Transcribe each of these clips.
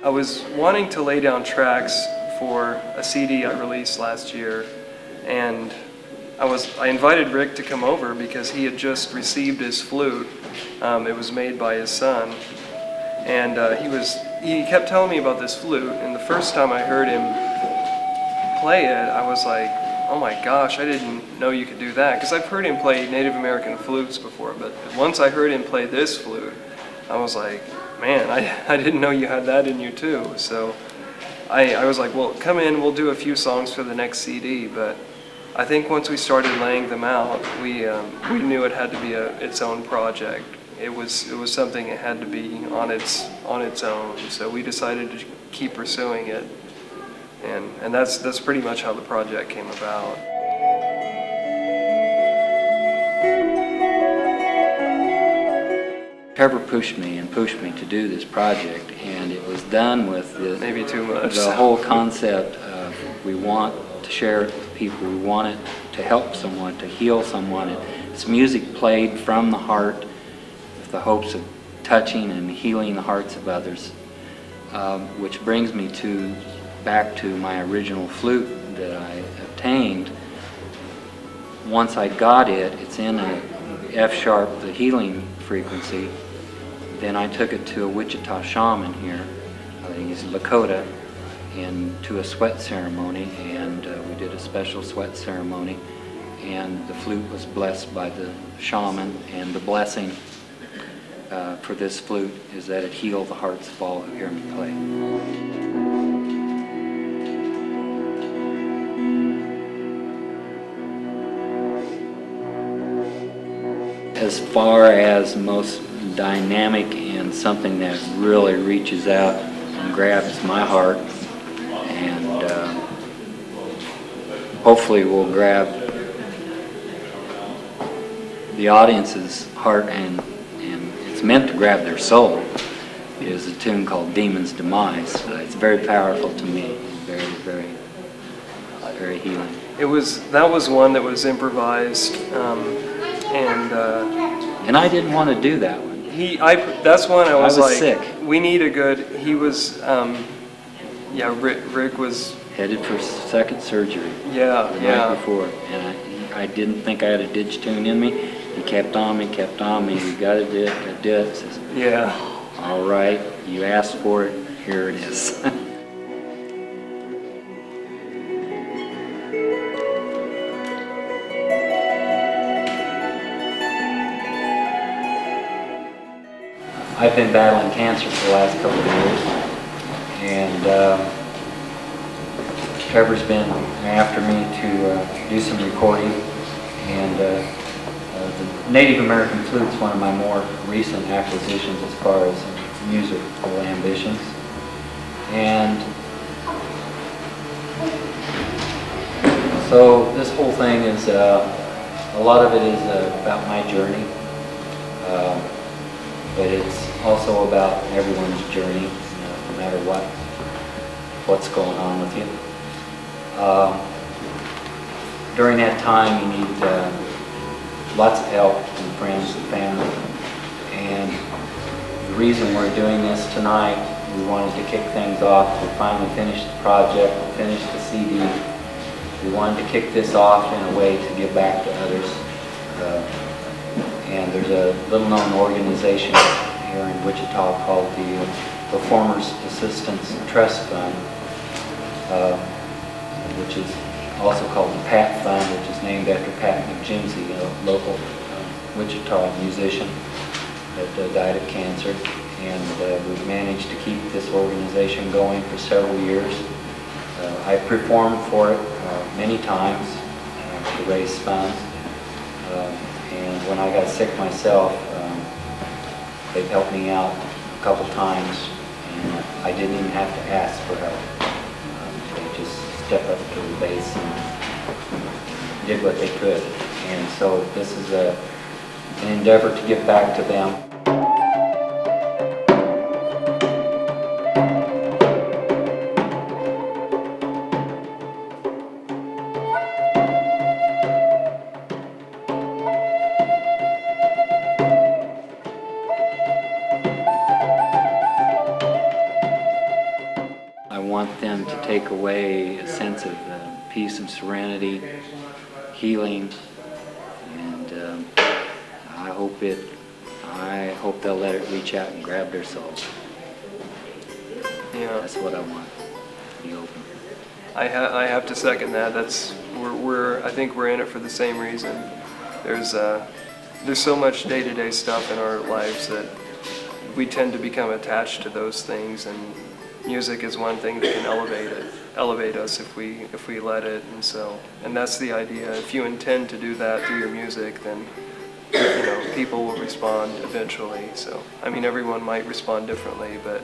I was wanting to lay down tracks for a CD I released last year, and I invited Rik to come over because he had just received his flute. It was made by his son, and he kept telling me about this flute, and the first time I heard him play it, I was like, oh my gosh, I didn't know you could do that, because I've heard him play Native American flutes before, but once I heard him play this flute, I was like, man, I didn't know you had that in you too. So I was like, well, come in, we'll do a few songs for the next CD, but I think once we started laying them out, we knew it had to be its own project. It was something that had to be on its own. So we decided to keep pursuing it, and that's pretty much how the project came about. Trevor pushed me to do this project, and it was done with Maybe too much. the whole concept of we want to share it with people, we want it to help someone, to heal someone. It's music played from the heart with the hopes of touching and healing the hearts of others, which brings me back to my original flute that I obtained. Once I got it, it's in a F sharp, the healing frequency. Then I took it to a Wichita shaman here, he's Lakota, and to a sweat ceremony, and we did a special sweat ceremony, and the flute was blessed by the shaman, and the blessing for this flute is that it healed the hearts of all who hear me play. As far as most dynamic and something that really reaches out and grabs my heart and hopefully will grab the audience's heart and it's meant to grab their soul, is a tune called Demon's Demise. It's very powerful to me, very, very, very healing. That was one that was improvised, and I didn't want to do that one. That's one I was like, sick. We need a good. He was, Rik was headed for second surgery. Yeah, the night before, and I didn't think I had a ditch tune in me. He kept on me. You got to do it. Says, yeah. All right, you asked for it. Here it is. I've been battling cancer for the last couple of years, and Trevor's been after me to do some recording, and the Native American flute's one of my more recent acquisitions as far as musical ambitions. And so this whole thing is, a lot of it is about my journey. But it's also about everyone's journey, no matter what's going on with you. During that time, you need lots of help from friends and family. And the reason we're doing this tonight, we wanted to kick things off. We finally finished the project, we finished the CD. We wanted to kick this off in a way to give back to others. And there's a little-known organization here in Wichita called the Performers Assistance Trust Fund, which is also called the Pat Fund, which is named after Pat McJimsey, a local Wichita musician that died of cancer. And we've managed to keep this organization going for several years. I performed for it many times to raise funds. And when I got sick myself, they've helped me out a couple times, and I didn't even have to ask for help. They just stepped up to the base and did what they could. And so this is an endeavor to give back to them. them to take away a sense of peace and serenity, healing, and I hope they'll let it reach out and grab their souls. Yeah. That's what I want. Be open. I have to second that. I think we're in it for the same reason. There's so much day-to-day stuff in our lives that we tend to become attached to those things, and music is one thing that can elevate us if we let it. And that's the idea. If you intend to do that through your music, then people will respond eventually. So I mean, everyone might respond differently, but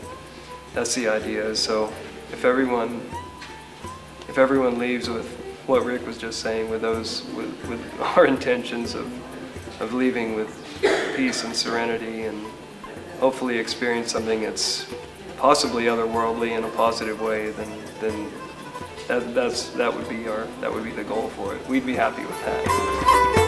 that's the idea. So if everyone leaves with what Rik was just saying, with our intentions of leaving with peace and serenity, and hopefully experience something that's possibly otherworldly in a positive way, then that would be the goal for it. We'd be happy with that.